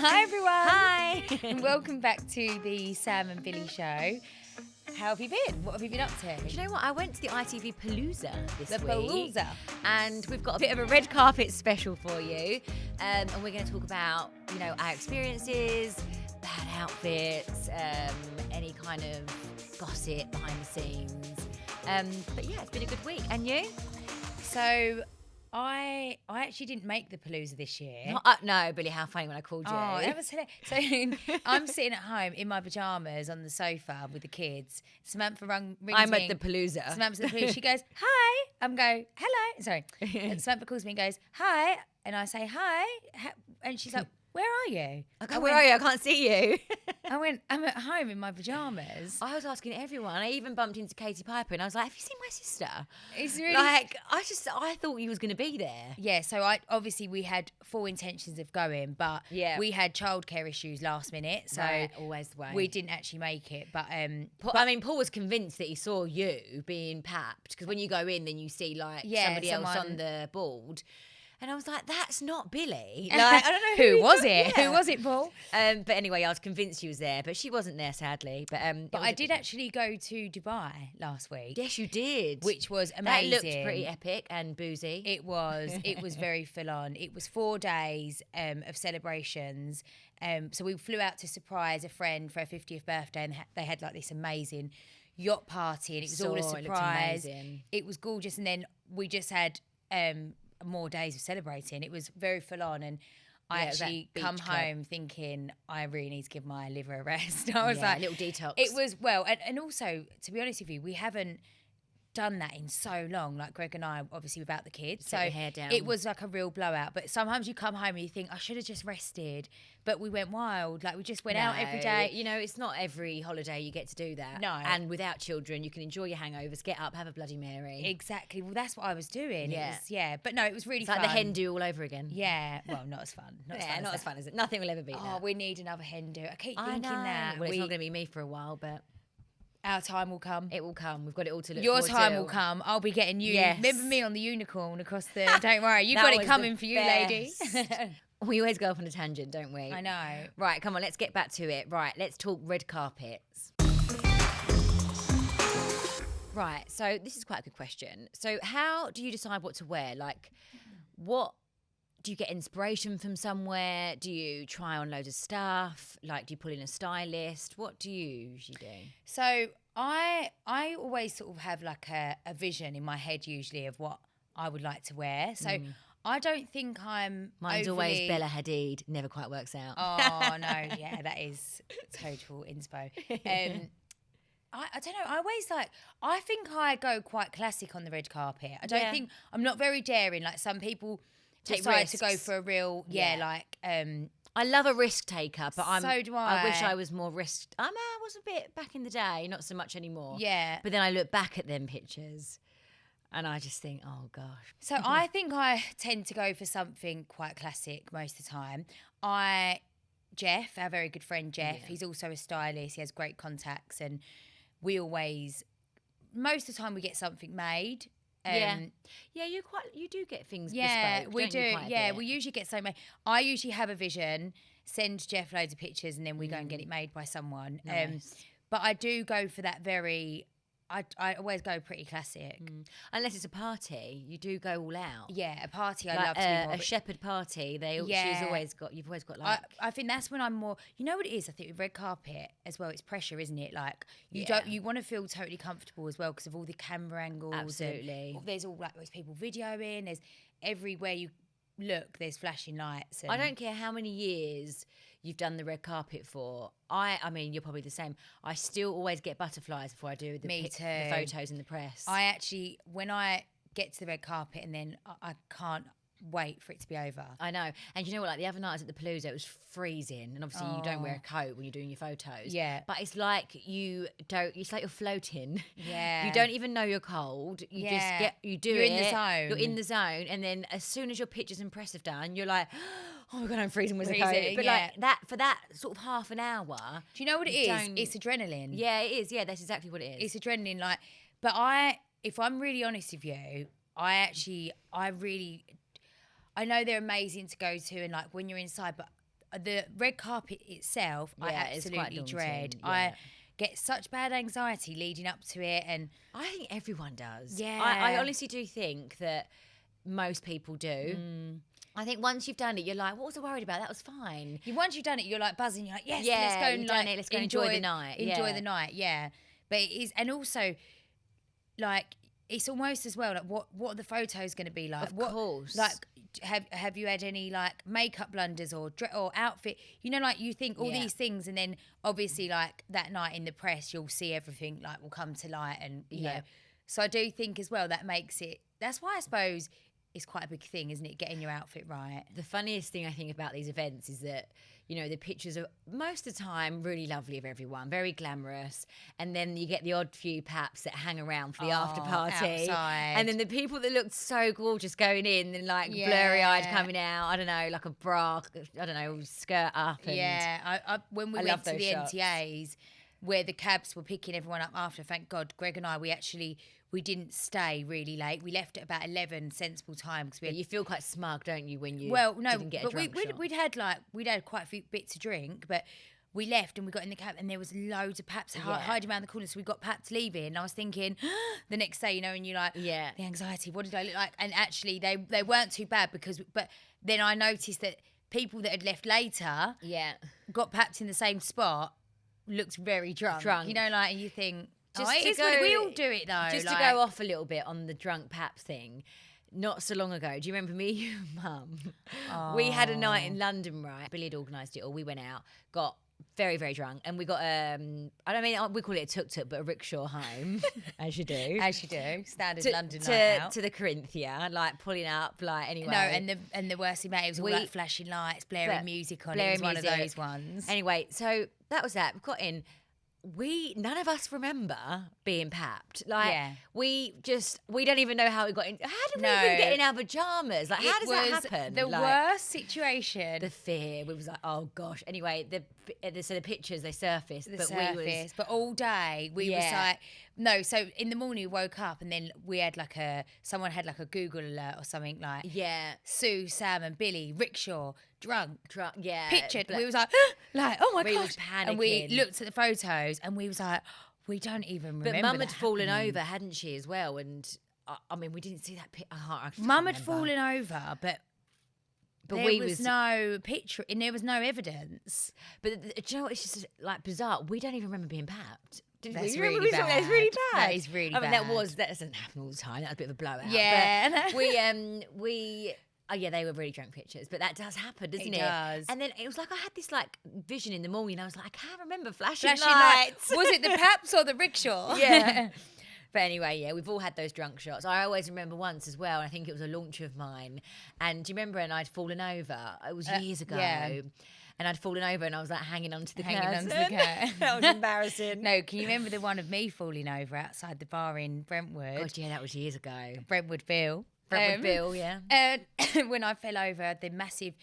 Hi everyone. Hi. And welcome back to the Sam and Billie show. How have you been? What have you been up to? Do you know what? I went to the ITV Palooza this The week. Palooza. And we've got a bit of a red carpet special for you. And we're going to talk about, our experiences, bad outfits, any kind of gossip behind the scenes. But yeah, it's been a good week. And you? So I actually didn't make the Palooza this year. No, Billie, how funny when I called you. Oh, that was hilarious. So I'm sitting at home in my pajamas on the sofa with the kids. Samantha rings I'm me. at the Palooza. Samantha's at the Palooza. She goes, hi. I'm go, hello. Sorry. And Samantha calls me and goes, hi. And I say, hi. And she's like, where are you? I go, where are you? I can't see you. I went, I'm at home in my pajamas. I was asking everyone. I even bumped into Katie Piper and I was like, have you seen my sister? It's really... I thought you was going to be there. Yeah, so obviously we had full intentions of going, but we had childcare issues last minute, so always the way. We didn't actually make it. But Paul was convinced that he saw you being papped, because when you go in, then you see somebody else on the board. And I was like, that's not Billie. I don't know who was it. Yeah. Who was it, Paul? But anyway, I was convinced she was there, but she wasn't there, sadly. But I did actually go to Dubai last week. Yes, you did. Which was amazing. That looked pretty epic and boozy. It was. It was very full on. It was 4 days of celebrations. So we flew out to surprise a friend for her 50th birthday, and they had this amazing yacht party, and it was all a surprise. It was gorgeous, and then we just had more days of celebrating. It was very full on, and I actually come home thinking I really need to give my liver a rest. I was like, a little detox. It was and also, to be honest with you, we haven't done that in so long. Like Greg and I, obviously without the kids, so hair down. It was like a real blowout. But sometimes you come home and you think I should have just rested, but we went wild. We just went out every day. It's not every holiday you get to do that. No, and without children, you can enjoy your hangovers, get up, have a Bloody Mary. Exactly. Well, that's what I was doing. Yeah, but no, it was really it's fun. like the hen do all over again. Yeah, well, not as fun. Not as fun as it. Nothing will ever beat that. Oh, we need another hen do. I keep thinking that. Well, it's not going to be me for a while, but our time will come. It will come. We've got it all to look Your forward time to. will come. I'll be getting you. Yes. Remember me on the unicorn across the... Don't worry. You've got it coming for you, lady. We always go off on a tangent, don't we? I know. Right, come on, let's get back to it. Right, let's talk red carpets. Right, so this is quite a good question. So how do you decide what to wear? What... Do you get inspiration from somewhere? Do you try on loads of stuff? Do you pull in a stylist? What do you usually do? So I always sort of have a vision in my head usually of what I would like to wear. So I don't think I'm Mine's always Bella Hadid. Never quite works out. Oh, no. Yeah, that is total inspo. I don't know. I always I think I go quite classic on the red carpet. I don't think I'm not very daring. Some people decide to go for a real, I love a risk taker, but so do I. I wish I was more risk. I was a bit back in the day, not so much anymore. Yeah. But then I look back at them pictures, and I just think, oh gosh. So I think I tend to go for something quite classic most of the time. Jeff, our very good friend Jeff, he's also a stylist. He has great contacts, and we always, most of the time, we get something made. You do get things we bespoke, don't do. You, quite a bit? We usually get something made. I usually have a vision, send Jeff loads of pictures, and then we go and get it made by someone. Nice. But I do go for that very... I always go pretty classic. Unless it's a party, you do go all out. Yeah, a party I love to be more. A shepherd party, you've always got I think that's when I'm more, you know what it is, I think with red carpet as well, it's pressure, isn't it? You want to feel totally comfortable as well because of all the camera angles. Absolutely. There's all those people videoing, there's everywhere you look, there's flashing lights. I don't care how many years you've done the red carpet for. I mean, you're probably the same. I still always get butterflies before I do the photos in the press. I actually, when I get to the red carpet and then I can't wait for it to be over. I know. And you know what, the other night I was at the Palooza, it was freezing, and obviously you don't wear a coat when you're doing your photos. Yeah. But it's like you're floating. Yeah. You don't even know you're cold. You're in the zone. You're in the zone, and then as soon as your pictures and press have done, you're like, oh my God, I'm freezing with a coat. But for that sort of half an hour. Do you know what it is? It's adrenaline. Yeah, it is. Yeah, that's exactly what it is. It's adrenaline. But if I'm really honest with you, I know they're amazing to go to, and when you're inside, but the red carpet itself, I Yeah, it's quite absolutely dread. daunting, I yeah. get such bad anxiety leading up to it, and I think everyone does. Yeah. I honestly do think that most people do. I think once you've done it, you're like, what was I worried about? That was fine. once you've done it, you're like buzzing. You're like, yes, Yeah, let's go and you've done like it, let's go and enjoy the night, Enjoy yeah. the night, yeah. But it is, and also, like, it's almost as well like what are the photos going to be like? Of course. Like, have you had any like makeup blunders or outfit? You know, like you think all Yeah. these things, and then obviously like that night in the press, you'll see everything like will come to light, and you Yeah. know. So I do think as well that makes it. That's why I suppose it's quite a big thing, isn't it? Getting your outfit right. The funniest thing I think about these events is that, you know, the pictures are most of the time really lovely of everyone, very glamorous. And then you get the odd few paps that hang around for the after party. Outside. And then the people that looked so gorgeous going in and like Yeah. blurry eyed coming out, I don't know, like a bra, I don't know, skirt up. And Yeah, I when we I went love to those the shots. NTAs where the cabs were picking everyone up after, thank God, Greg and I, we didn't stay really late. We left at about 11 sensible time because we had you feel quite smug, don't you, when you didn't get a but drunk shot? we'd had quite a few bits to drink, but we left and we got in the cab and there was loads of paps hiding around the corner, so we got paps leaving. And I was thinking the next day, you know, and you're like, Yeah. the anxiety, what did I look like? And actually they weren't too bad but then I noticed that people that had left later Yeah. got papped in the same spot looked very drunk. You know, like, and you think, we all do it though. Just like, to go off a little bit on the drunk paps thing, not so long ago, do you remember me and your mum? We had a night in London, right? Billie had organised it all. We went out, got very, very drunk, and we got we call it a tuk-tuk, but a rickshaw home, as you do. As you do, standard London night out. To the Corinthia, like pulling up, like anyway. No, and the worst thing about it was all like flashing lights, blaring music on it. It was one of those ones. Anyway, so that was that. We got in. None of us remember being papped. Like, we don't even know how we got in. How did we even get in our pajamas? Like, how does that happen? The worst situation. The fear. We was like, oh gosh. Anyway, so the pictures, they surfaced. But all day we was like, no. So in the morning we woke up and then we had someone had like a Google alert or something like, Sue, Sam and Billie, rickshaw, drunk, pictured. We was like, oh my we gosh. was panicking. And we looked at the photos and we was like, we don't even remember. But Mum had that fallen happening. over, hadn't she, as well? And I mean, we didn't see that picture. Mum had fallen over, but there we was no picture and there was no evidence. But do you know what? It's just like bizarre. We don't even remember being papped. That's You really remember bad. That's really bad. That is really I mean, bad. that doesn't happen all the time. That was a bit of a blowout. Yeah. But they were really drunk pictures, but that does happen, doesn't it? It does. And then it was like I had this like vision in the morning. I was like, I can't remember flashing Flashing lights. Was it the paps or the rickshaw? Yeah. But anyway, we've all had those drunk shots. I always remember once as well, and I think it was a launch of mine. And do you remember? And I'd fallen over. It was years ago. yeah. And I'd fallen over, and I was like hanging onto the Hanging curtain. onto the curtain. That was embarrassing. No, can you remember the one of me falling over outside the bar in Brentwood? God, yeah, that was years ago. Brentwood Bill. Bill, yeah. When I fell over, the massive.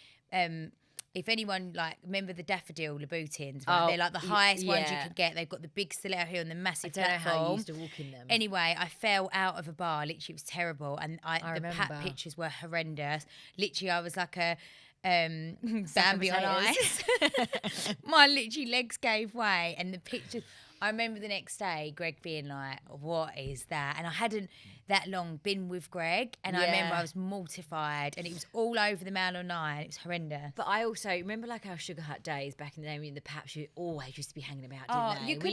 If anyone remember the daffodil Louboutins, right? They're like the highest ones you could get. They've got the big stiletto heel and the massive I don't know platform. how you used to walk in them. Anyway, I fell out of a bar. Literally, it was terrible, and the remember. pat pictures were horrendous. Literally, I was like a Bambi on ice. My literally legs gave way, and the pictures. I remember the next day, Greg being like, "What is that?" And I hadn't that long been with Greg, and I remember I was mortified, and it was all over the Mail Online. It was horrendous. But I also remember our Sugar Hut days back in the day when the paps always used to be hanging about, didn't they? We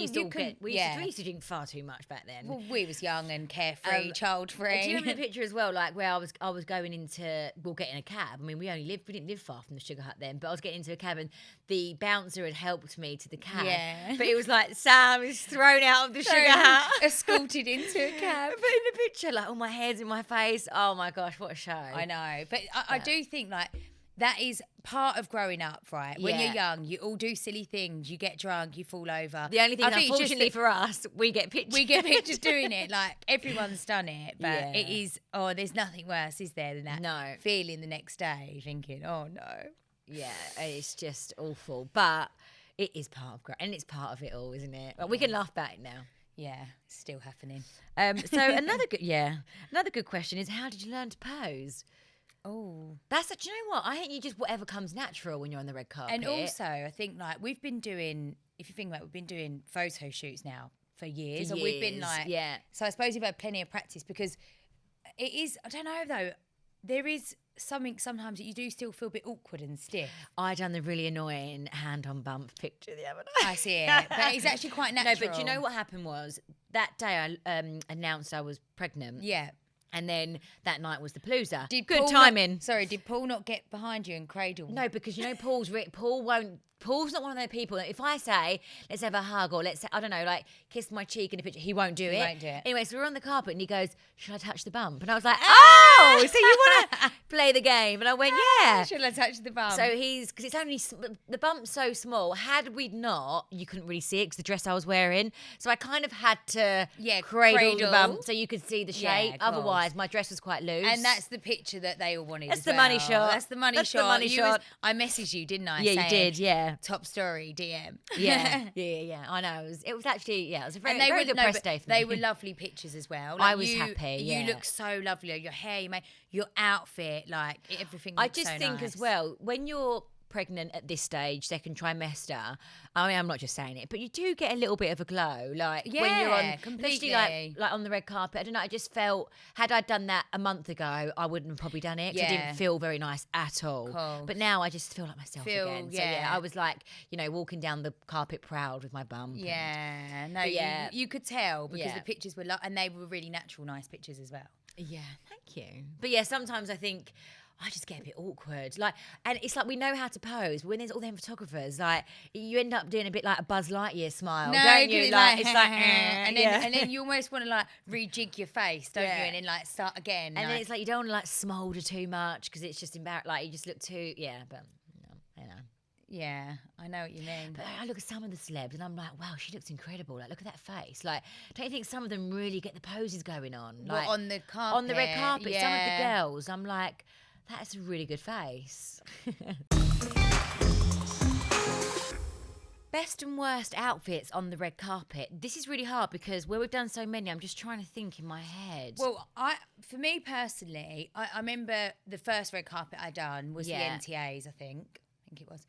used to drink far too much back then. Well, we was young and carefree, child-free. Do you remember the picture as well, where I was going into, getting a cab. I mean, we didn't live far from the Sugar Hut then, but I was getting into a cab and the bouncer had helped me to the cab. Yeah. But it was like Sam is thrown out of the Sugar Hut. Escorted into a cab. But in the picture, all my hair's in my face. Oh my gosh, what a show. I know. But I do think that is part of growing up, right? When you're young, you all do silly things. You get drunk, you fall over. The only thing, unfortunately for us, we get pictures. We get pictures doing it. Everyone's done it. But it is, there's nothing worse, is there, than that No. feeling the next day, thinking, oh no. Yeah, it's just awful. But it is part of and it's part of it all, isn't it? But we can laugh about it now. Yeah, it's still happening. So another good question is, how did you learn to pose? Oh, That Do you know what? I think you just whatever comes natural when you're on the red carpet. And also, I think like if you think about it, we've been doing photo shoots now for years. Or we've been like, yeah. So I suppose you've had plenty of practice because it is, I don't know though, there is something sometimes that you do still feel a bit awkward and stiff. I done the really annoying hand on bump picture the other day. I see it. But it's actually quite natural. No, but do you know what happened was that day I announced I was pregnant. Yeah. And then that night was the palooza. Did Good Paul timing. Did Paul not get behind you and cradle? No, because you know Paul's not one of those people that if I say, let's have a hug or let's, I don't know, like kiss my cheek in a picture, he won't do it. He won't do it. Anyway, so we're on the carpet and he goes, should I touch the bump? And I was like, oh, so you want to play the game? And I went, yeah. Should I touch the bump? So because it's only, the bump's so small. Had we not, you couldn't really see it because the dress I was wearing. So I kind of had to cradle the bump so you could see the shape. Yeah, Otherwise, my dress was quite loose. And that's the picture that they all wanted. That's as the well. money shot. That's the money shot. The money shot. I messaged you, didn't I? Yeah, you saying, did. Yeah. Top story DM. Yeah. I know. It was actually it was a very good no, press day for me. They were lovely pictures as well. I was happy. Yeah. You look so lovely. Your hair, your outfit, like everything. I looks just so think nice. as well when you're pregnant at this stage, second trimester. I mean, I'm not just saying it, but you do get a little bit of a glow, like when you're on, completely. especially like on the red carpet. I don't know. I just felt had I done that a month ago, I wouldn't have probably done it. 'Cause I didn't feel very nice at all. Cool. But now I just feel like myself again. So I was like, walking down the carpet proud with my bum. Yeah, no, yeah, you could tell because the pictures were and they were really natural, nice pictures as well. Yeah, thank you. But yeah, sometimes I think I just get a bit awkward. Like, and it's like we know how to pose, but when there's all them photographers, like you end up doing a bit like a Buzz Lightyear smile, don't you? Like it's like, and then you almost want to like rejig your face, don't you? And then like start again. And then it's like you don't want to like smolder too much because it's just embarrassing. Like you just look too, but no, Yeah, I know what you mean. But I look at some of the celebs and I'm like, wow, she looks incredible. Like, look at that face. Like, don't you think some of them really get the poses going on? Like on the carpet? On the red carpet. Some of the girls, I'm like, that's a really good face. Best and worst outfits on the red carpet. This is really hard because where we've done so many, I'm just trying to think in my head. Well, for me personally, I remember the first red carpet I done was the NTAs, I think it was.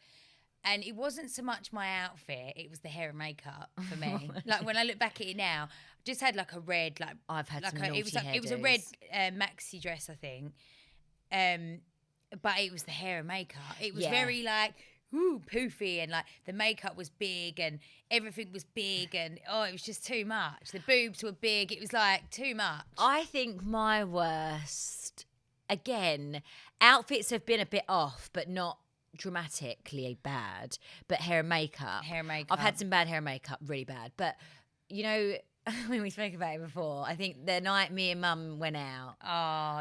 And it wasn't so much my outfit, it was the hair and makeup for me. Like when I look back at it now, I just had like a red, like I've had like some naughty it was a red maxi dress, I think. But it was the hair and makeup. It was very like poofy, and like the makeup was big and everything was big, and it was just too much. The boobs were big. It was like too much. I think my worst, again, outfits have been a bit off, but not dramatically bad. But hair and makeup. I've had some bad hair and makeup, really bad. But when we spoke about it before, I think the night me and Mum went out.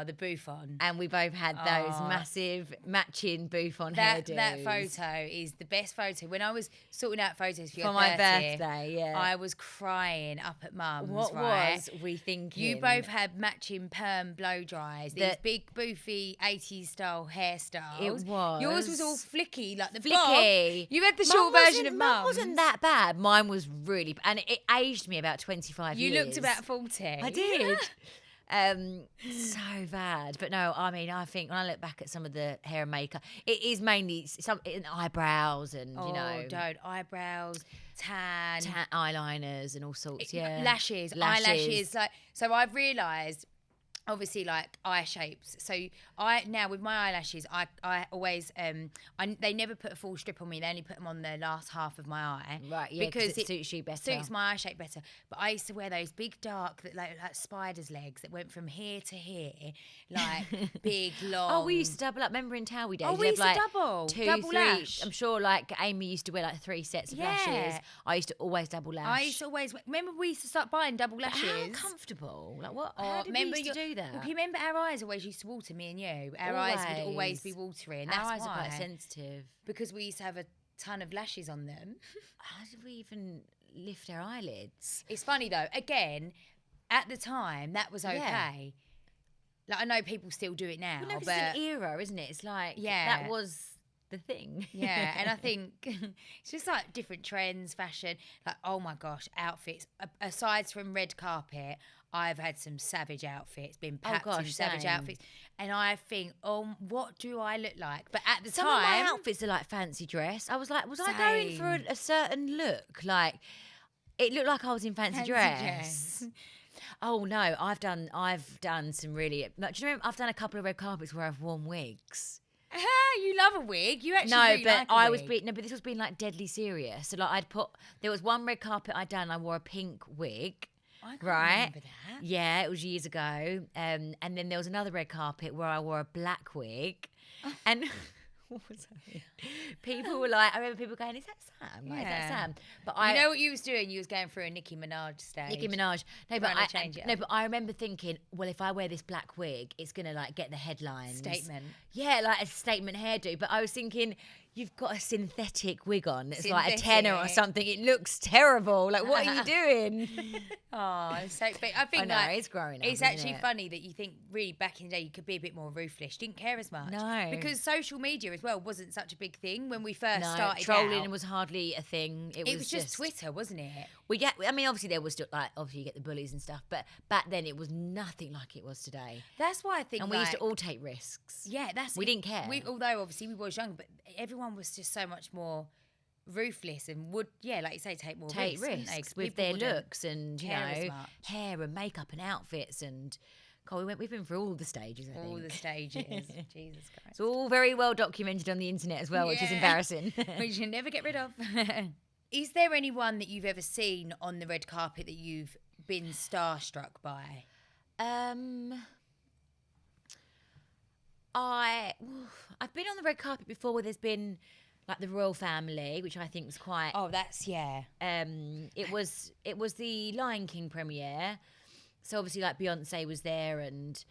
The bouffon. And we both had those massive matching bouffon hairdos. That photo is the best photo. When I was sorting out photos for my birthday, I was crying up at Mum's. What was we thinking? You both had matching perm blow dries. These big, boofy 80s style hairstyles. It was. Yours was all flicky, like the flicky. Bob. You had the short version of Mum's. Mine wasn't that bad. Mine was really, and it aged me about 25 years. You looked about 40. I did. So bad. But no, I mean, I think when I look back at some of the hair and makeup, it is mainly some eyebrows and, eyebrows, tan eyeliners and all sorts, lashes. Eyelashes. Like, so I've realised, obviously, like eye shapes. So now with my eyelashes, I always they never put a full strip on me. They only put them on the last half of my eye. Right, yeah, because it suits you better. Suits my eye shape better. But I used to wear those big dark that like spider's legs that went from here to here, like big long. Oh, we used to double up. Remember in Towie days? Oh, we used to double. Double 3. Lash. I'm sure like Amy used to wear like 3 sets of lashes. I used to always double lash. I used to always remember we used to start buying double lashes. How uncomfortable. Like what? How did we used to do that? Well, you remember our eyes always used to water, me and you. Our eyes would always be watering. Our eyes are quite sensitive. Because we used to have a ton of lashes on them. How did we even lift our eyelids? It's funny though, again, at the time, that was okay. Yeah. Like I know people still do it now. Well, no, but it's an era, isn't it? It's like, that was the thing. Yeah, and I think it's just like different trends, fashion. Like, oh my gosh, outfits. Aside from red carpet, I've had some savage outfits, been packed in savage same. outfits, and I think, what do I look like? But at the Some time, of my outfits are like fancy dress. I was like, was I going for Same. a certain look? Like, it looked like I was in fancy Fancy dress. dress. Oh no, I've done some really. Like, do you remember? I've done a couple of red carpets where I've worn wigs. You love a wig. You actually No, really but like a I wig. was being but this was being like deadly serious. So like there was one red carpet I'd done. I wore a pink wig. I can't Right? remember that. Yeah, it was years ago. And then there was another red carpet where I wore a black wig, and. What was that? People were like, I remember people going, "Is that Sam? Like, is that Yeah. Sam?" But You know what you was doing? You was going through a Nicki Minaj stage. Nicki Minaj. No, but Trying to change it no, up. but I remember thinking, well, if I wear this black wig, it's gonna like get the headlines. Statement. Yeah, like a statement hairdo. But I was thinking, you've got a synthetic wig on. It's like a tenor or Synthetic. something. It looks terrible. Like, what are you doing? Oh, so but I think I know, like, it's growing up, It's isn't actually it? funny that you think really back in the day you could be a bit more ruthless. Didn't care as much. No. Because social media as well wasn't such a big thing when we first No, started trolling out. was hardly a thing. It was just Twitter, wasn't it? Well, yeah. I mean, obviously there was still like obviously you get the bullies and stuff, but back then it was nothing like it was today. That's why I think. And we used to all take risks. Yeah, that's We didn't care. Although obviously we was young, but everyone was just so much more ruthless and would, like you say, take more take risks, wouldn't they? 'Cause risks with people their wouldn't looks and you care as know much. hair and makeup and outfits and God, we've been through all the stages. I all think. the stages. Jesus Christ. It's all very well documented on the internet as well, which is Yeah. embarrassing. Which you never get rid of. Is there anyone that you've ever seen on the red carpet that you've been starstruck by? I've been on the red carpet before where there's been like the royal family, which I think was quite. Oh, that's It was the Lion King premiere, so obviously like Beyonce was there and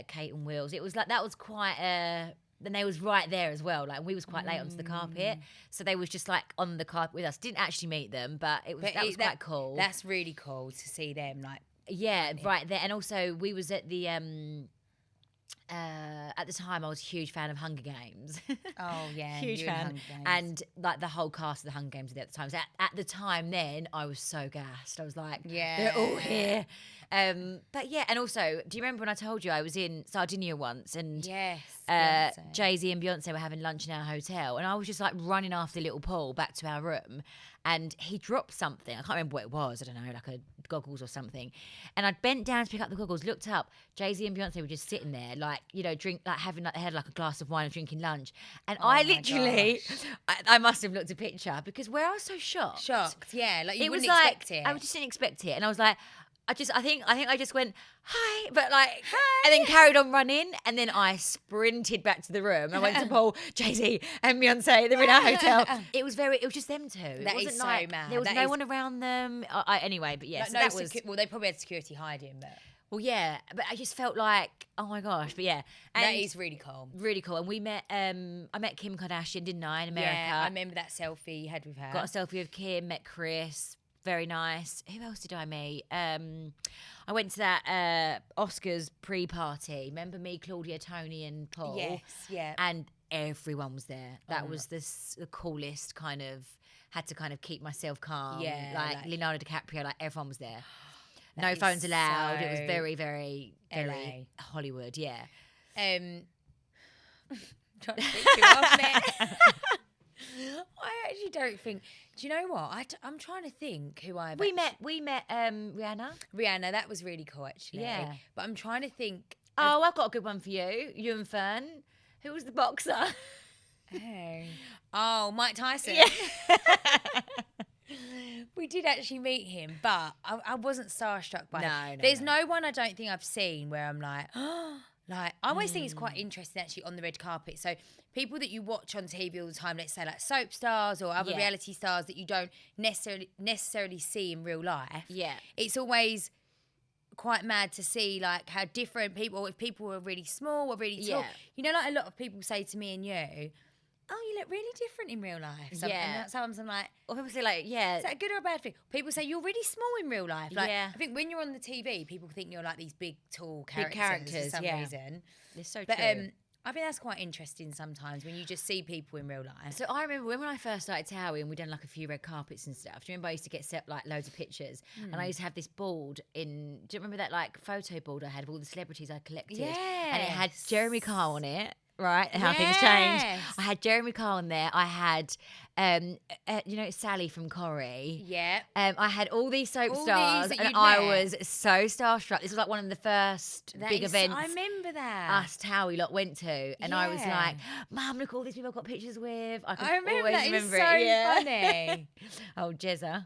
Kate and Wills. It was like that was quite and they was right there as well. Like we was quite late onto the carpet, so they was just like on the carpet with us. Didn't actually meet them, but that was quite cool. That's really cool to see them like. Yeah, right there. And also we was at the at the time I was a huge fan of Hunger Games. Oh yeah, Huge you and fan. Hunger Games. And like the whole cast of the Hunger Games were there at the time. So at the time then I was so gassed. I was like, they're all here. But yeah, and also, do you remember when I told you I was in Sardinia once and Yes, Jay-Z and Beyonce were having lunch in our hotel and I was just like running after little Paul back to our room and he dropped something. I can't remember what it was. I don't know, like a goggles or something. And I'd bent down to pick up the goggles, looked up. Jay-Z and Beyonce were just sitting there, like, you know, having like, they had like a glass of wine and drinking lunch. And I my literally, I must have looked a picture because where I was so shocked. Yeah, like you It was wouldn't like, expect it. I just didn't expect it. And I was like, I think I just went, hi, but like, and then carried on running. And then I sprinted back to the room. I went to Paul, Jay-Z and Beyonce. They were in our hotel. It was just them two. It That wasn't is so like, mad. there was That no is- one around them. Anyway, but yeah, Like, so no that was, well, they probably had security hiding, but well, yeah, but I just felt like, oh my gosh, but yeah. And that is really cool. really cool. And we met, I met Kim Kardashian, didn't I, in America? Yeah, I remember that selfie you had with her. Got a selfie with Kim, met Chris, very nice. Who else did I meet? I went to that Oscars pre-party. Remember me, Claudia, Tony and Paul? Yes, yeah. And everyone was there. That was the coolest kind of, had to kind of keep myself calm. Yeah, Like like- Leonardo DiCaprio, like everyone was there. That No is phones allowed. It was so very, very, very LA. Hollywood, yeah. Trying to think who I've met. I actually don't think. Do you know what? I'm trying to think who I've. We met Rihanna. Rihanna. That was really cool, actually. Yeah. But I'm trying to think. Oh, I've got a good one for you. You and Fern. Who was the boxer? Oh, Mike Tyson. Yeah. We did actually meet him, but I wasn't starstruck by him. No, There's no one I don't think I've seen where I'm like, like I always think it's quite interesting actually on the red carpet. So people that you watch on TV all the time, let's say like soap stars or other Yeah. reality stars that you don't necessarily see in real life. Yeah. It's always quite mad to see like how different people, if people are really small or really tall. Yeah. You know, like a lot of people say to me and you, oh, you look really different in real life. Yeah. And sometimes I'm like, Or people say like, yeah. is that a good or a bad thing? People say you're really small in real life. Like, Yeah. I think when you're on the TV, people think you're like these big, tall Big characters, characters, for some yeah. reason. It's so But true. I think that's quite interesting sometimes when you just see people in real life. So I remember when I first started Towie and we'd done like a few red carpets and stuff. Do you remember I used to get set like loads of pictures and I used to have this board in, do you remember that like photo board I had of all the celebrities I collected? And it had Jeremy Kyle on it. Right, and how things changed. I had Jeremy Kyle on there. I had, you know, Sally from Corrie. Yeah. I had all these soap stars, and I was so starstruck. This was like one of the first big events. I remember that. Us Towie lot went to, and I was like, "Mum, look, all these people I've got pictures with." I remember that. It's so funny. Oh, Jezza.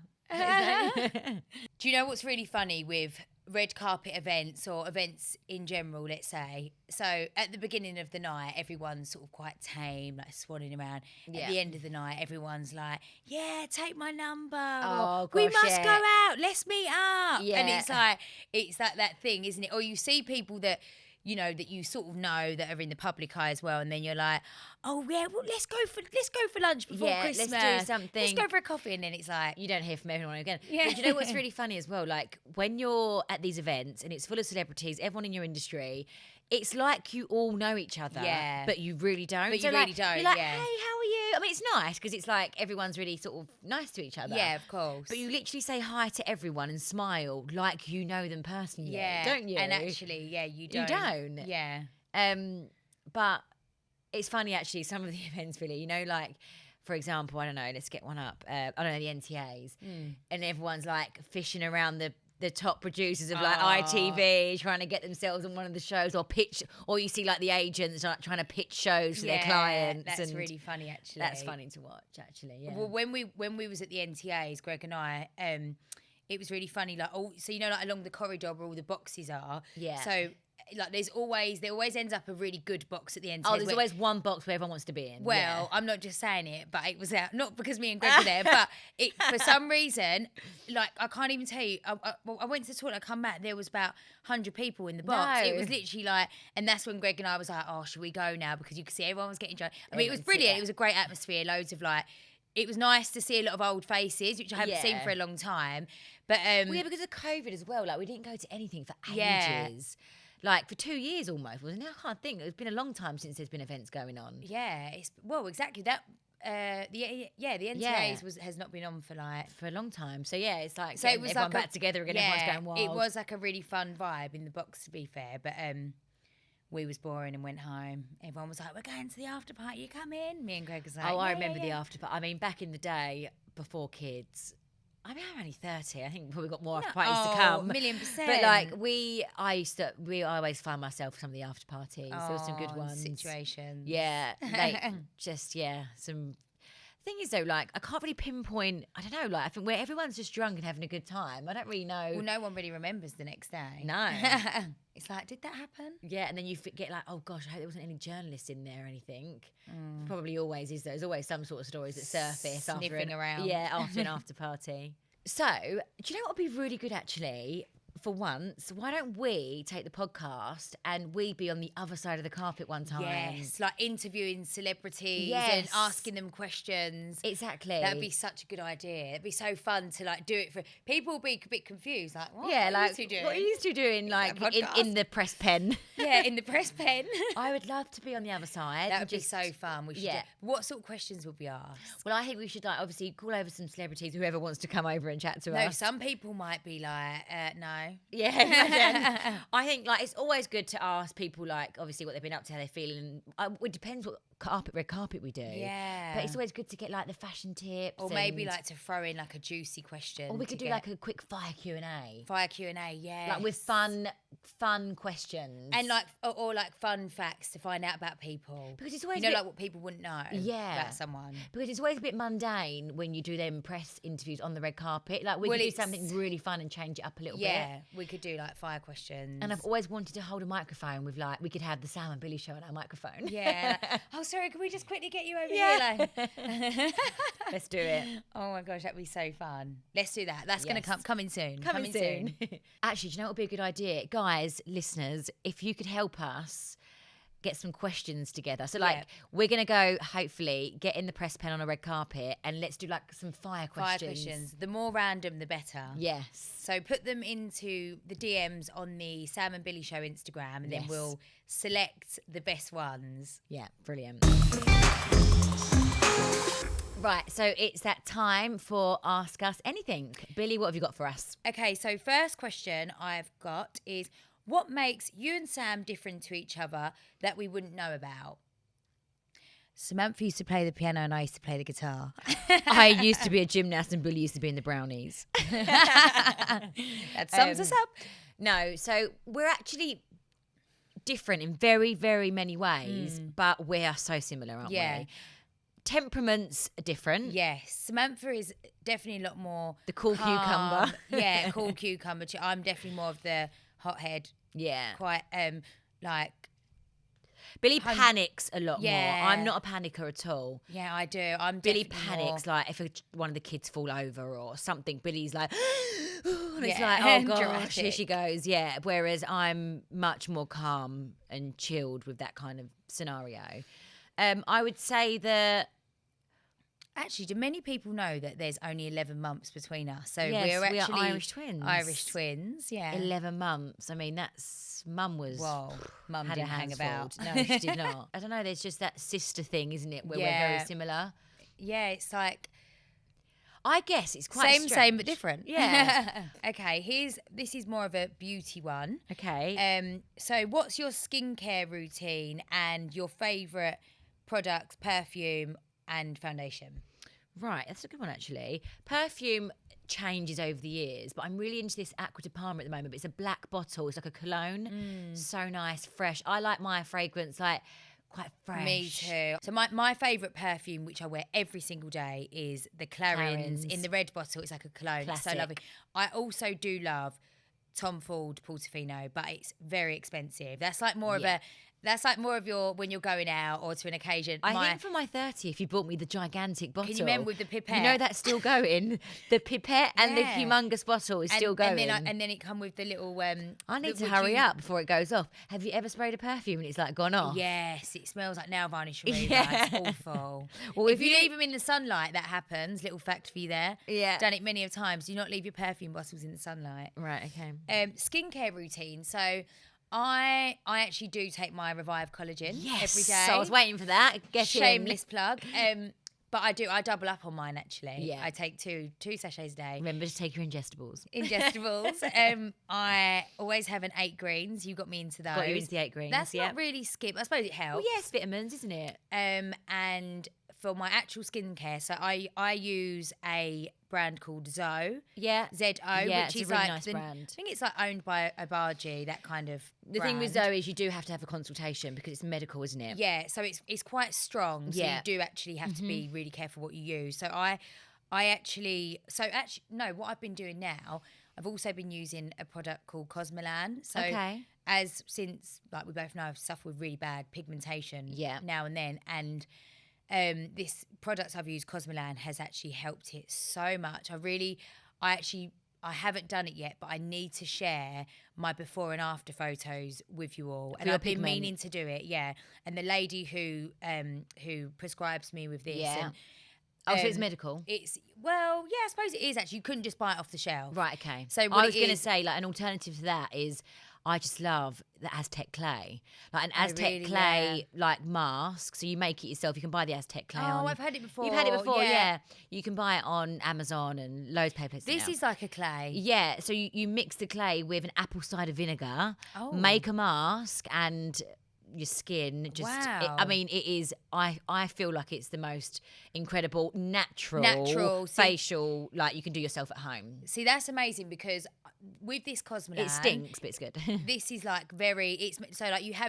Do you know what's really funny with red carpet events or events in general, let's say? So at the beginning of the night, everyone's sort of quite tame, like swanning around. At the end of the night, everyone's like, yeah, take my number. Oh, we gosh, must go out. Let's meet up. Yeah. And it's like, it's that thing, isn't it? Or you see people that, you know, that you sort of know that are in the public eye as well, and then you're like, oh yeah, well let's go for lunch before Christmas. Let's do something. Let's go for a coffee, and then it's like you don't hear from everyone again. Yeah. But do you know what's really funny as well? Like when you're at these events and it's full of celebrities, everyone in your industry, it's like you all know each other, but you really don't. But so you like, really don't. You're like, yeah. hey, how are you? I mean, it's nice because it's like everyone's really sort of nice to each other. Yeah, of course. But you literally say hi to everyone and smile like you know them personally. Yeah, don't you? And actually, yeah, you don't. You don't. Yeah. But it's funny actually, some of the events really, you know, like for example, I don't know, let's get one up. I don't know, the NTAs. And everyone's like fishing around the top producers of like ITV, trying to get themselves on one of the shows, or pitch, or you see like the agents like trying to pitch shows to their clients. That's and really funny actually. That's funny to watch actually. Yeah. Well, when we was at the NTAs, Greg and I, it was really funny. Like, so you know, like along the corridor where all the boxes are. Yeah. So like there always ends up a really good box at the NTAs. Oh, there's always one box where everyone wants to be in. Well, I'm not just saying it, but it was out, not because me and Greg were there, but it, for some reason, like I can't even tell you. I went to the toilet, I come back, there was about 100 people in the box. No. It was literally like, and that's when Greg and I was like, oh, should we go now? Because you could see everyone was getting drunk. I mean, it was brilliant. It was a great atmosphere, loads of like, it was nice to see a lot of old faces, which I haven't seen for a long time. But because of COVID as well, like we didn't go to anything for ages. Like for 2 years almost, wasn't it? I can't think. It's been a long time since there's been events going on. Yeah, exactly that. The NTAs has not been on for a long time. So yeah, it's like so it was everyone like back together again. Everyone's going wild. It was like a really fun vibe in the box, to be fair. But we was boring and went home. Everyone was like, "We're going to the after party. You come in." Me and Greg was like, "Oh, I remember the after party." I mean, back in the day before kids. I mean, I'm only 30. I think we probably got more after parties to come. 1,000,000%. But like I always find myself for some of the after parties. There were some good ones. Situations. Yeah. Like some thing is though, like I can't really pinpoint, I don't know, like I think where everyone's just drunk and having a good time. I don't really know. Well, no one really remembers the next day. No. It's like, did that happen? Yeah, and then you get like, oh gosh, I hope there wasn't any journalists in there or anything. Probably always is. There's always some sort of stories that surface sniffing around. Yeah, after an after party. So, do you know what would be really good actually? For once, why don't we take the podcast and we be on the other side of the carpet one time? Yes, like interviewing celebrities and asking them questions. Exactly. That'd be such a good idea. It'd be so fun to like do it for people. Will be a bit confused, like, what? Yeah, what like are you two doing? what are you two doing? Like in the press pen. Yeah, in the press pen. I would love to be on the other side. That would be so fun. We should. Yeah. What sort of questions would we ask? Well, I think we should like obviously call over some celebrities, whoever wants to come over and chat to us. No, some people might be like, no. Yeah, I think like it's always good to ask people like obviously what they've been up to, how they're feeling. It depends what red carpet we do. Yeah, but it's always good to get like the fashion tips, or maybe like to throw in like a juicy question. Or we could do like a quick fire Q&A. Fire Q&A, yeah, like with fun questions and like or like fun facts to find out about people, because it's always like what people wouldn't know. About someone, because it's always a bit mundane when you do them press interviews on the red carpet. Like we could do something really fun and change it up a little bit. Yeah, we could do like fire questions. And I've always wanted to hold a microphone with like, we could have the Sam and Billie show on our microphone. Yeah. Oh, sorry, can we just quickly get you over here? Like? Let's do it. Oh my gosh, that'd be so fun. Let's do that. That's going to come in soon. Coming soon. Actually, do you know what would be a good idea? Guys, listeners, if you could help us get some questions together. So Yeah. we're gonna go hopefully get in the press pen on a red carpet and let's do like some fire questions. 5 questions. The more random, the better. Yes. So put them into the DMs on the Sam and Billie Show Instagram, and then Yes. we'll select the best ones. Yeah, brilliant. Right, so it's that time for Ask Us Anything. Billie, what have you got for us? Okay, so first question I've got is, what makes you and Sam different to each other that we wouldn't know about? Samantha used to play the piano and I used to play the guitar. I used to be a gymnast and Billie used to be in the Brownies. That sums us up. No, so we're actually different in very, very many ways, but we are so similar, aren't Yeah. we? Temperaments are different. Yes, Samantha is definitely a lot more The cool calm. cucumber. Yeah, cool cucumber. I'm definitely more of the hothead, Yeah. quite like. Billie panics a lot Yeah. more. I'm not a panicker at all. Yeah, I do. I'm Billie definitely panics like if one of the kids fall over or something. Billie's like, and it's Yeah, like, oh gosh, dramatic. here she goes. Yeah. Whereas I'm much more calm and chilled with that kind of scenario. I would say that. Actually, do many people know that there's only 11 months between us? So Yes, we're we are actually Irish twins. Irish twins, yeah. 11 months. I mean, that's mum was. Whoa, mum had didn't her hang hands about. full. No, she did not. I don't know. There's just that sister thing, isn't it? Where we're Yeah. very similar. Yeah, it's like I guess it's quite same, strange. but different. Yeah. Okay, this is more of a beauty one. Okay. So what's your skincare routine and your favourite products, perfume and foundation? Right, that's a good one actually. Perfume changes over the years, but I'm really into this Acqua di Parma at the moment. But it's a black bottle. It's like a cologne. So nice, fresh. I like my fragrance like quite fresh. Me too. So my favourite perfume, which I wear every single day, is the Clarins in the red bottle. It's like a cologne. It's so Classic. lovely. I also do love Tom Ford Portofino, but it's very expensive. That's like more of Yeah. That's like more of your when you're going out or to an occasion. I think for my 30th, you bought me the gigantic bottle. Can you remember with the pipette? You know that's still going. The pipette and the Yeah. humongous bottle is still going. And then it come with the little. I need to hurry up before it goes off. Have you ever sprayed a perfume and it's like gone off? Yes, it smells like nail varnish remover. Yeah. It's awful. Well, if you leave them in the sunlight, that happens. Little fact for you there. Yeah. Done it many of times. Do not leave your perfume bottles in the sunlight. Right, okay. Skincare routine. So I actually do take my Revive collagen Yes. every day. So I was waiting for that. Get Shameless plug. But I double up on mine actually. Yeah. I take two sachets a day. Remember to take your ingestibles. Ingestibles. I always have an 8 greens. You got me into those. Got you into the 8 greens. That's yeah. not really skip. I suppose it helps. Well, yes, vitamins, isn't it? And for my actual skincare, so I use a brand called Zoe. Yeah. ZO, Yeah, which it's a is really like nice brand. I think it's like owned by Abaji, that kind of The thing with brand. Zoe is you do have to have a consultation because it's medical, isn't it? Yeah, so it's quite strong. So Yeah. you do actually have to be really careful what you use. So what I've been doing now, I've also been using a product called Cosmelan. So Okay. since like we both know I've suffered with really bad pigmentation Yeah. now and then, and this product I've used, Cosmelan, has actually helped it so much. I haven't done it yet, but I need to share my before and after photos with you all. And your I've been pigment. meaning to do it, yeah. And the lady who prescribes me with this, Yeah. and, Oh, so it's medical? yeah, I suppose it is actually. You couldn't just buy it off the shelf. Right, okay. So I what was it going to is- say, like, an alternative to that is I just love the Aztec clay. Like an Aztec really? clay, like, mask. So you make it yourself. You can buy the Aztec clay on. Oh, I've had it before. You've had it before, yeah. You can buy it on Amazon and loads of places This now. is like a clay. Yeah, so you mix the clay with an apple cider vinegar, Oh. make a mask, and your skin just Wow. I mean, it is I feel like it's the most incredible Natural, see- facial, like you can do yourself at home. See, that's amazing because with this Cosmelan, It stinks, but it's good. This is like like you have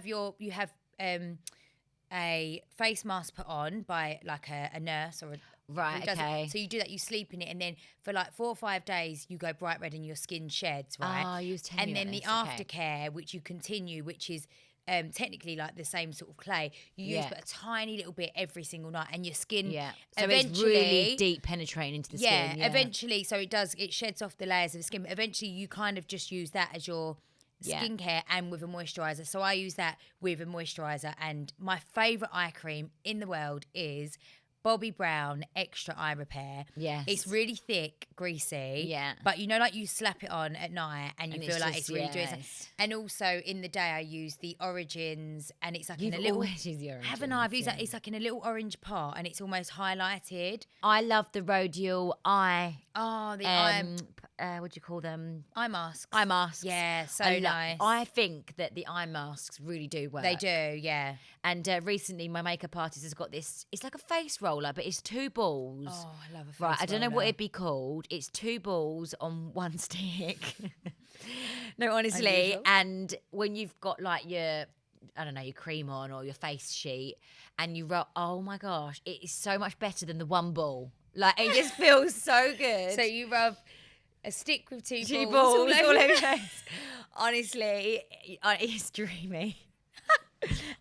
a face mask put on by like a nurse or a Right, who does it. okay. So you do that, you sleep in it, and then for like 4 or 5 days you go bright red and your skin sheds, right? Ah, you was telling and me then about the this, okay. aftercare, which you continue, which is technically like the same sort of clay. You use Yeah. but a tiny little bit every single night, and your skin Yeah. So eventually it's really deep penetrating into the skin. Yeah. eventually, so it sheds off the layers of the skin. But eventually, you kind of just use that as your Yeah. skincare and with a moisturiser. So I use that with a moisturiser. And my favourite eye cream in the world is Bobbi Brown Extra Eye Repair. Yes. It's really thick, greasy. Yeah. But you know, like you slap it on at night and you And feel it's like just- it's really doing yes. something. And also in the day I use the Origins, and it's like You've in a little... always used the Origins, Haven't I? I've used yeah. that. It's like in a little orange pot and it's almost highlighted. I love the Rodial eye. Oh, the What do you call them? eye masks. Eye masks. Yeah, so I nice. I think that the eye masks really do work. They do, yeah. And recently, my makeup artist has got this. It's like a face roller, but it's 2 balls. Oh, I love a face Right, I don't know what roller. it'd be called. It's 2 balls on 1 stick. No, honestly. Unusual. And when you've got like your, I don't know, your cream on or your face sheet, and you roll, oh my gosh, it is so much better than the 1 ball. Like, it just feels so good. So you rub a stick with 2 2 balls, balls all over your your face. Honestly, it's dreamy.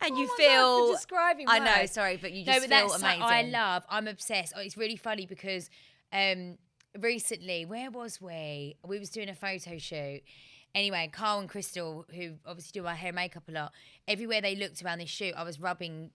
And you Oh my feel. God, the describing I know, words. sorry, but you No, just but feel that's amazing. I'm obsessed. Oh, it's really funny because recently, where was we? We was doing a photo shoot. Anyway, Carl and Crystal, who obviously do my hair and makeup a lot, everywhere they looked around this shoot, I was rolling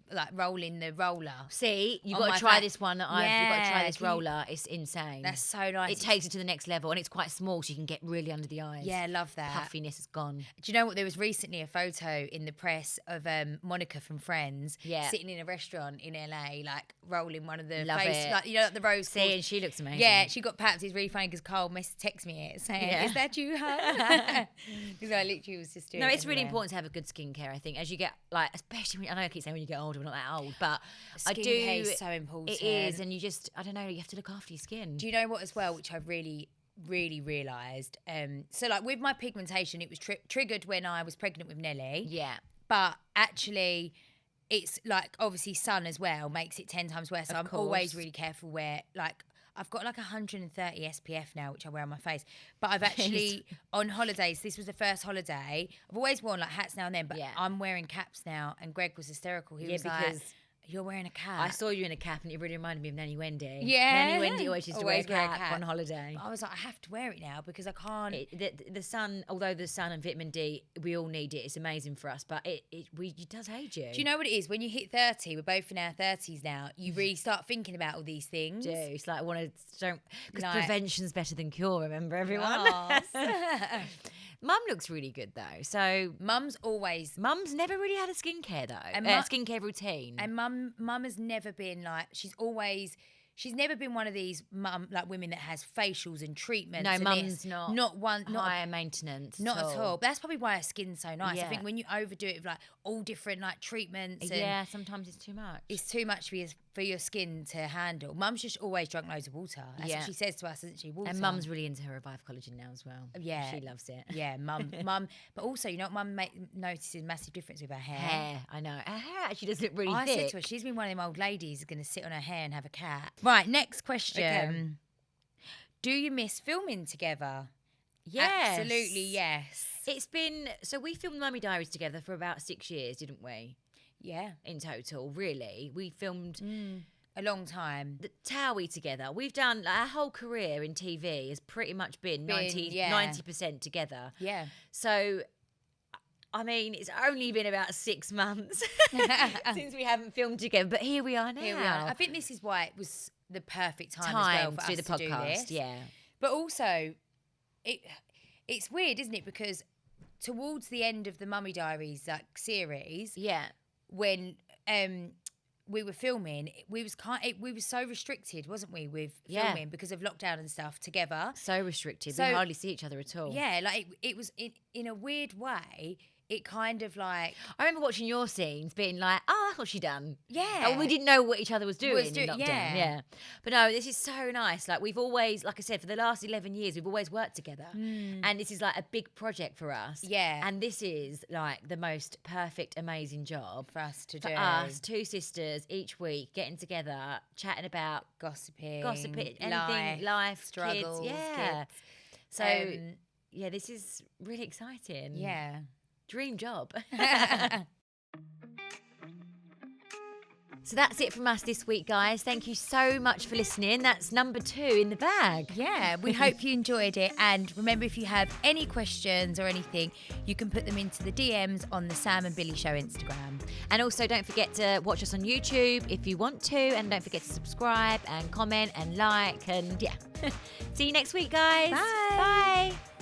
the roller. See, you've On got my to try fa- this one. You've got to try Yeah, this can you- roller. It's insane. That's so nice. It takes it to the next level, and it's quite small, so you can get really under the eyes. Yeah, love that. Puffiness is gone. Do you know what? There was recently a photo in the press of Monica from Friends Yeah. sitting in a restaurant in LA, like rolling one of the Love face, it. like you know, like the rose. See, quartz- and she looks amazing. Yeah, she got papped. It's really funny because Carl texted me it saying, Yeah. "Is that you, hun?" Because I literally was just doing. No, it it's really everywhere. important to have a good skincare. I think as you get like, especially when, I know I keep saying when you get older, we're not that old, but I do. Skincare is so important. It is, and you just, I don't know, you have to look after your skin. Do you know what as well, which I've really realised? So like with my pigmentation, it was triggered when I was pregnant with Nelly. Yeah. But actually, it's like obviously sun as well makes it 10 times worse. So Of I'm always course. really careful where like I've got like 130 SPF now, which I wear on my face. But I've actually on holidays. This was the first holiday. I've always worn like hats now and then, but Yeah. I'm wearing caps now. And Greg was hysterical. He Yeah, was like, because "You're wearing a cap." I saw you in a cap, and it really reminded me of Nanny Wendy. Yeah. Nanny Wendy always used to Always wear a wear a cap cap. on holiday. But I was like, I have to wear it now because I can't. The sun, although the sun and vitamin D, we all need it. It's amazing for us, but it does age you. Do you know what it is? When you hit 30, we're both in our 30s now, you really start thinking about all these things. Do it's like I want to don't because Like- prevention's better than cure. Remember, everyone. Yes. Mum looks really good though. So Mum's always Mum's never really had a skincare though, And skincare routine. And mum has never been like, she's never been one of these women that has facials and treatments. No, and mum's this. not Not one, not higher maintenance. not at all. But that's probably why her skin's so nice. I Yeah. think when you overdo it with like all different like treatments, and Yeah, sometimes it's too much. it's too much for your skin to handle. Mum's just always drunk loads of water. That's Yeah. what she says to us, isn't she? Water. And Mum's really into her Revive collagen now as well. Yeah. she loves it. Yeah, mum. But also, you know what mum notices a massive difference with her hair. Hair, I know. Her hair actually does look really I thick. said to her, she's been one of them old ladies who's going to sit on her hair and have a cat. Right, next question. Okay. Do you miss filming together? Yes. Absolutely, yes. It's been, so we filmed Mummy Diaries together for about 6 years, didn't we? Yeah. In total, really. We filmed A long time. the Towie together. We've done, like, our whole career in TV has pretty much been, Been, 90% together. Yeah. So, I mean, it's only been about 6 months since we haven't filmed together, but here we are now. Here we are. I think this is why it was the perfect time as well for to do us the to do podcast. this. Yeah. But also, it's weird, isn't it? Because towards the end of the Mummy Diaries series, Yeah. when we were filming, we were so restricted, wasn't we, with Yeah. filming because of lockdown and stuff together. So restricted. So- we hardly see each other at all. Yeah, like it was in a weird way. It kind of like I remember watching your scenes being like, oh, that's what she done. yeah, And we didn't know what each other was doing in lockdown. yeah. Yeah. But no, this is so nice. Like we've always, like I said, for the last 11 years, we've always worked together. And this is like a big project for us. Yeah. And this is like the most perfect, amazing job for us to for do us, 2 sisters each week, getting together, chatting about gossiping, anything, life, struggles, kids. Yeah. kids. So, yeah, this is really exciting. Yeah. Dream job. So that's it from us this week, guys. Thank you so much for listening. That's number 2 in the bag. Yeah, we hope you enjoyed it. And remember, if you have any questions or anything, you can put them into the DMs on the Sam and Billie Show Instagram. And also, don't forget to watch us on YouTube if you want to. And don't forget to subscribe and comment and like. And yeah. See you next week, guys. Bye. Bye.